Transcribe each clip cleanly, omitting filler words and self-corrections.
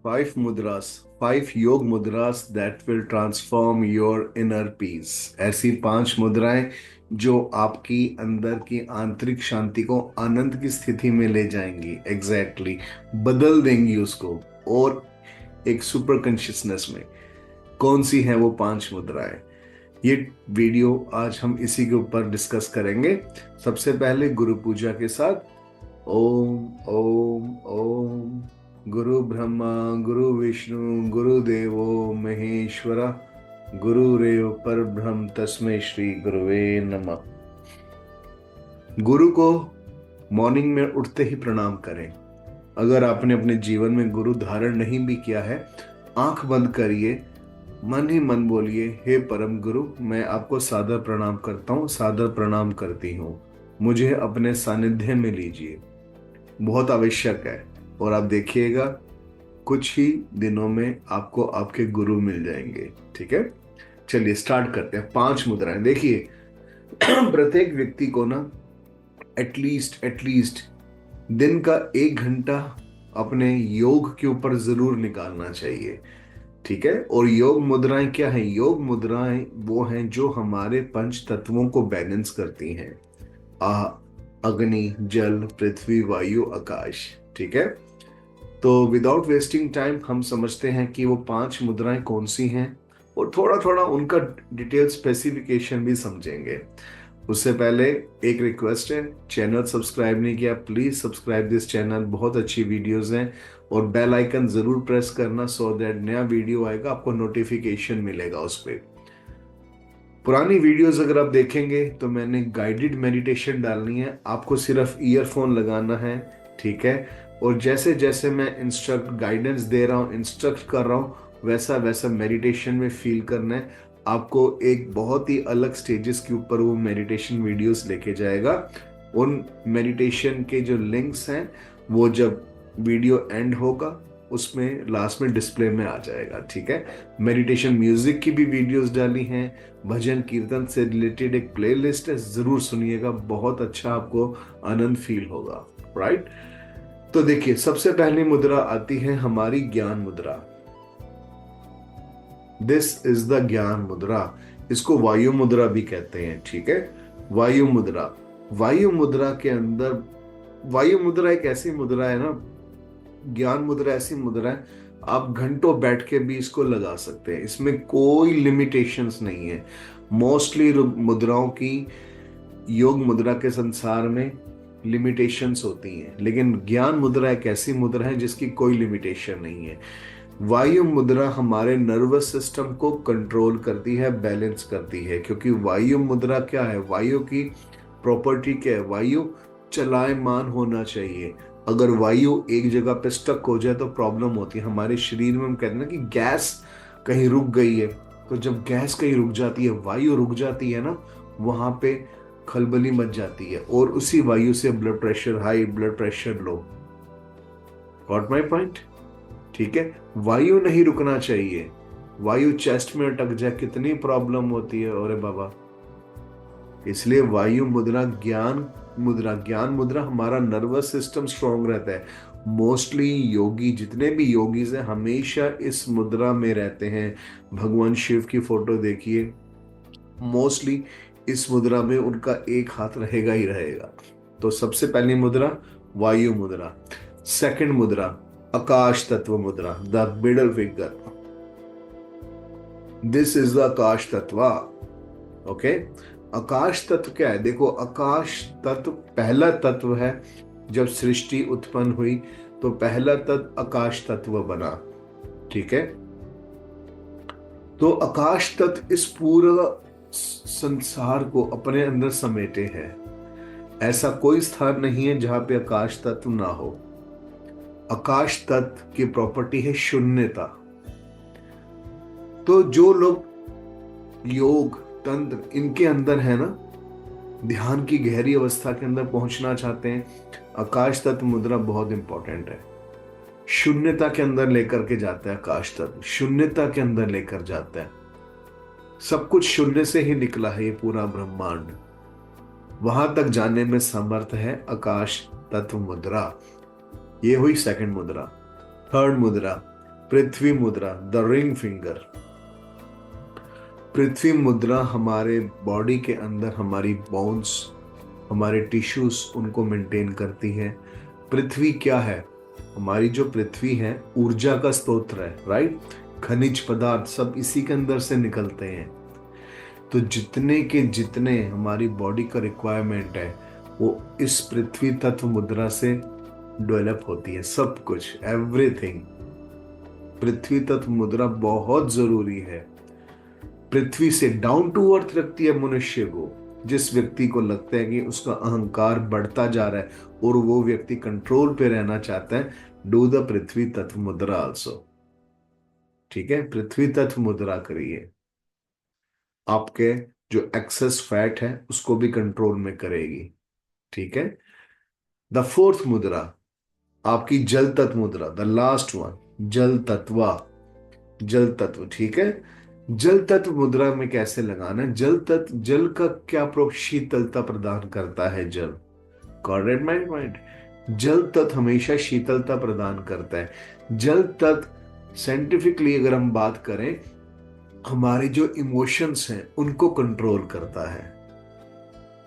5 mudras, 5 योग mudras that will transform your inner peace. ऐसी 5 मुद्राएं जो आपकी अंदर की आंतरिक शांति को आनंद की स्थिति में ले जाएंगी। एग्जैक्टली बदल देंगी उसको, और एक सुपर कॉन्शियसनेस में। कौन सी है वो 5 मुद्राएं? ये वीडियो आज हम इसी के ऊपर डिस्कस करेंगे। सबसे पहले गुरु पूजा के साथ ओम ओम ओम। गुरु ब्रह्मा गुरु विष्णु गुरु देवो महेश्वरा, गुरुरेव परब्रह्म तस्मै श्री गुरुवे नमः। गुरु को मॉर्निंग में उठते ही प्रणाम करें। अगर आपने अपने जीवन में गुरु धारण नहीं भी किया है, आंख बंद करिए, मन ही मन बोलिए, हे परम गुरु, मैं आपको सादर प्रणाम करता हूँ, सादर प्रणाम करती हूँ, मुझे अपने सानिध्य में लीजिए। बहुत आवश्यक है। और आप देखिएगा कुछ ही दिनों में आपको आपके गुरु मिल जाएंगे। ठीक है, चलिए स्टार्ट करते हैं। 5 मुद्राएं देखिए। प्रत्येक व्यक्ति को ना एटलीस्ट दिन का 1 घंटा अपने योग के ऊपर जरूर निकालना चाहिए। ठीक है, और योग मुद्राएं क्या है? योग मुद्राएं वो हैं जो हमारे पंच तत्वों को बैलेंस करती हैं। आ अग्नि, जल, पृथ्वी, वायु, आकाश। ठीक है, तो विदाउट वेस्टिंग टाइम हम समझते हैं कि वो 5 मुद्राएं कौन सी हैं, और थोड़ा थोड़ा उनका डिटेल स्पेसिफिकेशन भी समझेंगे। उससे पहले एक रिक्वेस्ट है, चैनल सब्सक्राइब नहीं किया, प्लीज सब्सक्राइब दिस चैनल, बहुत अच्छी वीडियोस हैं। और बेल आइकन जरूर प्रेस करना, सो दैट नया वीडियो आएगा आपको नोटिफिकेशन मिलेगा उस पर। पुरानी वीडियोस अगर आप देखेंगे तो मैंने गाइडेड मेडिटेशन डालनी है, आपको सिर्फ ईयरफोन लगाना है। ठीक है, और जैसे जैसे मैं इंस्ट्रक्ट गाइडेंस दे रहा हूँ, इंस्ट्रक्ट कर रहा हूँ, वैसा वैसा मेडिटेशन में फील करना है। आपको एक बहुत ही अलग स्टेजेस के ऊपर वो मेडिटेशन वीडियोस लेके जाएगा। उन मेडिटेशन के जो लिंक्स हैं वो जब वीडियो एंड होगा उसमें लास्ट में डिस्प्ले में आ जाएगा। ठीक है, मेडिटेशन म्यूजिक की भी वीडियोस डाली हैं, भजन कीर्तन से रिलेटेड एक प्लेलिस्ट है, जरूर सुनिएगा, बहुत अच्छा आपको आनंद फील होगा। राइट, तो देखिए सबसे पहली मुद्रा आती है हमारी ज्ञान मुद्रा। दिस इज द ज्ञान मुद्रा। इसको वायु मुद्रा भी कहते हैं। ठीक है, वायु मुद्रा। वायु मुद्रा के अंदर, वायु मुद्रा एक ऐसी मुद्रा है ना, ज्ञान मुद्रा ऐसी मुद्रा है आप घंटों बैठ के भी इसको लगा सकते हैं, इसमें कोई लिमिटेशंस नहीं है। मोस्टली मुद्राओं की, योग मुद्रा के संसार में लिमिटेशंस होती हैं, लेकिन ज्ञान मुद्रा एक ऐसी मुद्रा है जिसकी कोई लिमिटेशन नहीं है। वायु मुद्रा हमारे नर्वस सिस्टम को कंट्रोल करती है, बैलेंस करती है, क्योंकि वायु मुद्रा क्या है? वायु की प्रॉपर्टी क्या है? वायु चलायमान होना चाहिए। अगर वायु एक जगह पे स्टक हो जाए तो प्रॉब्लम होती है हमारे शरीर में। हम कहते हैं ना कि गैस कहीं रुक गई है, तो जब गैस कहीं रुक जाती है, वायु रुक जाती है ना, वहां पे खलबली मच जाती है, और उसी वायु से blood pressure high, blood pressure low. Got my point? ठीक है, वायु नहीं रुकना चाहिए। वायु चेस्ट में अटक जाए कितनी प्रॉब्लम होती है, अरे बाबा। इसलिए वायु मुद्रा ज्ञान मुद्रा, ज्ञान मुद्रा हमारा नर्वस सिस्टम स्ट्रांग रहता है। मोस्टली योगी, जितने भी योगीज हैं, हमेशा इस मुद्रा में रहते हैं। भगवान शिव की फोटो देखिए, मोस्टली इस मुद्रा में उनका एक हाथ रहेगा ही रहेगा। तो सबसे पहली मुद्रा वायु मुद्रा। सेकंड मुद्रा आकाश तत्व मुद्रा, the middle finger. This is the akash tattva. Okay, आकाश तत्व क्या है? देखो, आकाश तत्व पहला तत्व है। जब सृष्टि उत्पन्न हुई तो पहला तत्व आकाश तत्व बना। ठीक है, तो आकाश तत्व इस पूरा संसार को अपने अंदर समेटे है। ऐसा कोई स्थान नहीं है जहां पे आकाश तत्व ना हो। आकाश तत्व की प्रॉपर्टी है शून्यता। तो जो लोग योग तंत्र इनके अंदर है ना, ध्यान की गहरी अवस्था के अंदर पहुंचना चाहते हैं, आकाश तत्व मुद्रा बहुत इंपॉर्टेंट है। शून्यता के अंदर लेकर के जाता है आकाश तत्व, शून्यता के अंदर लेकर जाता है। सब कुछ शून्य से ही निकला है ये पूरा ब्रह्मांड, वहां तक जाने में समर्थ है आकाश तत्व मुद्रा। ये हुई सेकंड मुद्रा। थर्ड मुद्रा पृथ्वी मुद्रा, द रिंग फिंगर। पृथ्वी मुद्रा हमारे बॉडी के अंदर हमारी बोन्स, हमारे टिश्यूज उनको मेंटेन करती है। पृथ्वी क्या है? हमारी जो पृथ्वी है ऊर्जा का स्रोत है, राइट? खनिज पदार्थ सब इसी के अंदर से निकलते हैं। तो जितने के जितने हमारी बॉडी का रिक्वायरमेंट है वो इस पृथ्वी तत्व मुद्रा से डेवलप होती है। सब कुछ, एवरीथिंग। पृथ्वी तत्व मुद्रा बहुत जरूरी है। पृथ्वी से डाउन टू अर्थ रखती है मनुष्य को। जिस व्यक्ति को लगता है कि उसका अहंकार बढ़ता जा रहा है और वो व्यक्ति कंट्रोल पे रहना चाहता है, डू द पृथ्वी तत्व मुद्रा आल्सो। ठीक है, पृथ्वी तत्व मुद्रा करिए। आपके जो एक्सेस फैट है उसको भी कंट्रोल में करेगी। ठीक है। द फोर्थ मुद्रा आपकी जल तत्व मुद्रा, द लास्ट वन, जल तत्वा, जल तत्व। ठीक है। जल तत्व मुद्रा में कैसे लगाना है? जल तत्व, जल का क्या शीतलता प्रदान करता है जल। Chordate mind. जल तत्व हमेशा शीतलता प्रदान करता है। जल तत्व साइंटिफिकली अगर हम बात करें, हमारे जो इमोशंस हैं उनको कंट्रोल करता है।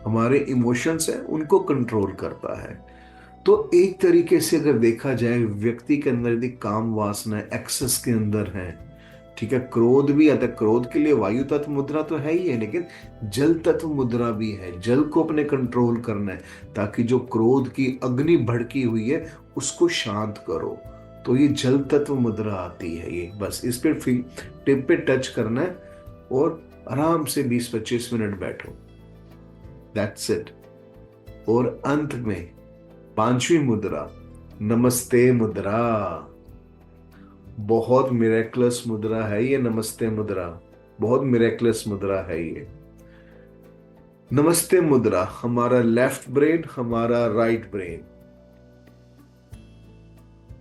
हमारे इमोशंस हैं उनको कंट्रोल करता है। तो एक तरीके से अगर देखा जाए, व्यक्ति के अंदर यदि काम वासना एक्सेस के अंदर है, ठीक है, क्रोध भी आता है। क्रोध के लिए वायु तत्व मुद्रा तो है ही है, लेकिन जल तत्व मुद्रा भी है। जल को अपने कंट्रोल करना है ताकि जो क्रोध की अग्नि भड़की हुई है उसको शांत करो। तो ये जल तत्व मुद्रा आती है। ये बस इस पे टिप पे टच करना है और आराम से 20-25 मिनट बैठो। That's it. और अंत में पांचवी मुद्रा, नमस्ते मुद्रा। बहुत मिरेक्लस मुद्रा है ये नमस्ते मुद्रा, बहुत मिरेक्लस मुद्रा है ये। नमस्ते मुद्रा हमारा लेफ्ट ब्रेन, हमारा राइट ब्रेन,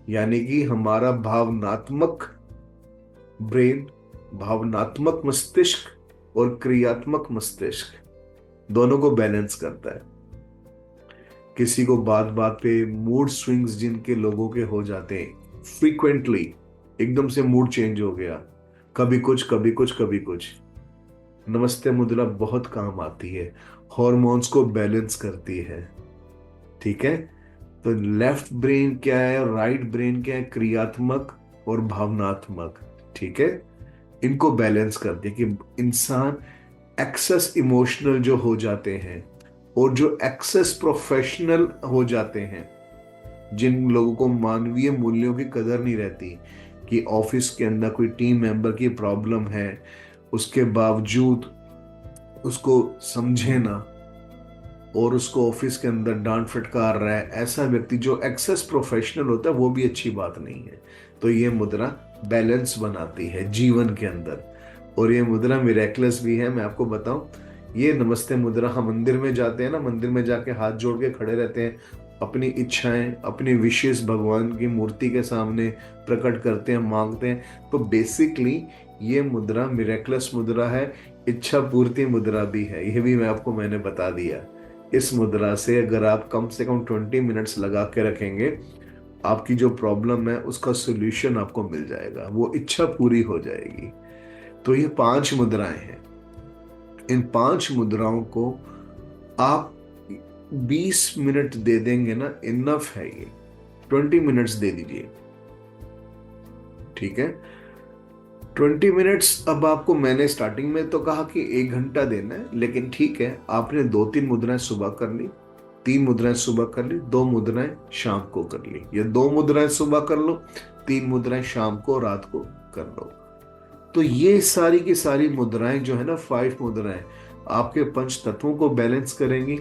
यानी कि हमारा भावनात्मक ब्रेन, भावनात्मक मस्तिष्क और क्रियात्मक मस्तिष्क दोनों को बैलेंस करता है। किसी को बात बात पे मूड स्विंग्स जिनके लोगों के हो जाते हैं फ्रीक्वेंटली, एकदम से मूड चेंज हो गया, कभी कुछ कभी कुछ कभी कुछ, नमस्ते मुद्रा बहुत काम आती है। हॉर्मोन्स को बैलेंस करती है। ठीक है। तो लेफ्ट ब्रेन क्या है और राइट ब्रेन क्या है? क्रियात्मक और भावनात्मक। ठीक है। इनको बैलेंस करती है कि इंसान एक्सेस इमोशनल जो हो जाते हैं और जो एक्सेस प्रोफेशनल हो जाते हैं, जिन लोगों को मानवीय मूल्यों की कदर नहीं रहती, कि ऑफिस के अंदर कोई टीम मेंबर की प्रॉब्लम है उसके बावजूद उसको समझे ना और उसको ऑफिस के अंदर डांट फटकार रहा है, ऐसा व्यक्ति जो एक्सेस प्रोफेशनल होता है वो भी अच्छी बात नहीं है। तो ये मुद्रा बैलेंस बनाती है जीवन के अंदर। और ये मुद्रा मिरेक्लस भी है। मैं आपको बताऊं, ये नमस्ते मुद्रा, हम मंदिर में जाते हैं ना, मंदिर में जाके हाथ जोड़ के खड़े रहते हैं, अपनी इच्छाएं, अपनी विशेष भगवान की मूर्ति के सामने प्रकट करते हैं, मांगते हैं। तो बेसिकली ये मुद्रा मिरेक्लस मुद्रा है, इच्छा पूर्ति मुद्रा भी है। ये भी मैंने बता दिया। इस मुद्रा से अगर आप कम से कम 20 मिनट्स लगा के रखेंगे, आपकी जो प्रॉब्लम है उसका सोल्यूशन आपको मिल जाएगा, वो इच्छा पूरी हो जाएगी। तो ये 5 मुद्राएं हैं। इन 5 मुद्राओं को आप 20 मिनट दे देंगे ना, इनफ है ये। 20 मिनट्स दे दीजिए। ठीक है। 20 मिनट्स। अब आपको मैंने स्टार्टिंग में तो कहा कि 1 घंटा देना है, लेकिन ठीक है, आपने 2-3 मुद्राएं सुबह कर ली, 3 मुद्राएं सुबह कर ली, 2 मुद्राएं शाम को कर ली, या 2 मुद्राएं सुबह कर लो, 3 मुद्राएं शाम को रात को कर लो। तो ये सारी की सारी मुद्राएं जो है ना, 5 मुद्राएं आपके पंच तत्वों को बैलेंस करेंगी,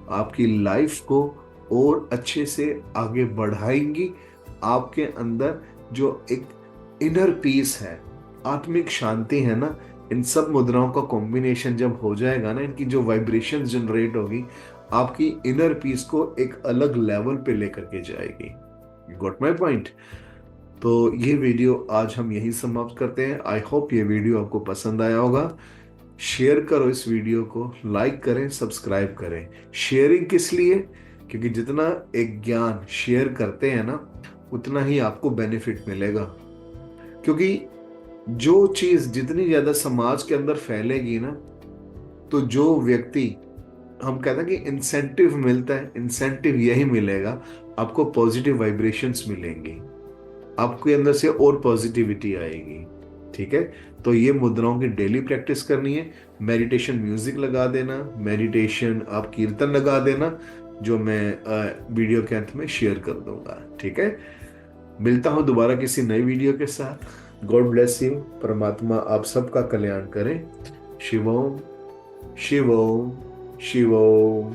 आपकी लाइफ को और अच्छे से आगे बढ़ाएंगी। आपके अंदर जो एक इनर पीस है, आत्मिक शांति है ना, इन सब मुद्राओं का कॉम्बिनेशन जब हो जाएगा ना, इनकी जो वाइब्रेशन जनरेट होगी, आपकी इनर पीस को एक अलग लेवल पे लेकर के जाएगी। Got my point? तो ये वीडियो आज हम यही समाप्त करते हैं। आई होप ये वीडियो आपको पसंद आया होगा। शेयर करो इस वीडियो को, लाइक करें, सब्सक्राइब करें। शेयरिंग किस लिए? क्योंकि जितना एक ज्ञान शेयर करते हैं ना, उतना ही आपको बेनिफिट मिलेगा। क्योंकि जो चीज जितनी ज्यादा समाज के अंदर फैलेगी ना, तो जो व्यक्ति, हम कहते हैं कि इंसेंटिव मिलता है, इंसेंटिव यही मिलेगा, आपको पॉजिटिव वाइब्रेशंस मिलेंगी, आपके अंदर से और पॉजिटिविटी आएगी। ठीक है, तो ये मुद्राओं की डेली प्रैक्टिस करनी है। मेडिटेशन म्यूजिक लगा देना, मेडिटेशन आप कीर्तन लगा देना, जो मैं वीडियो के अंत में शेयर कर दूंगा। ठीक है, मिलता हूं दोबारा किसी नई वीडियो के साथ। गॉड ब्लेस यू, परमात्मा आप सबका कल्याण करें। शिवोम शिवोम शिवोम।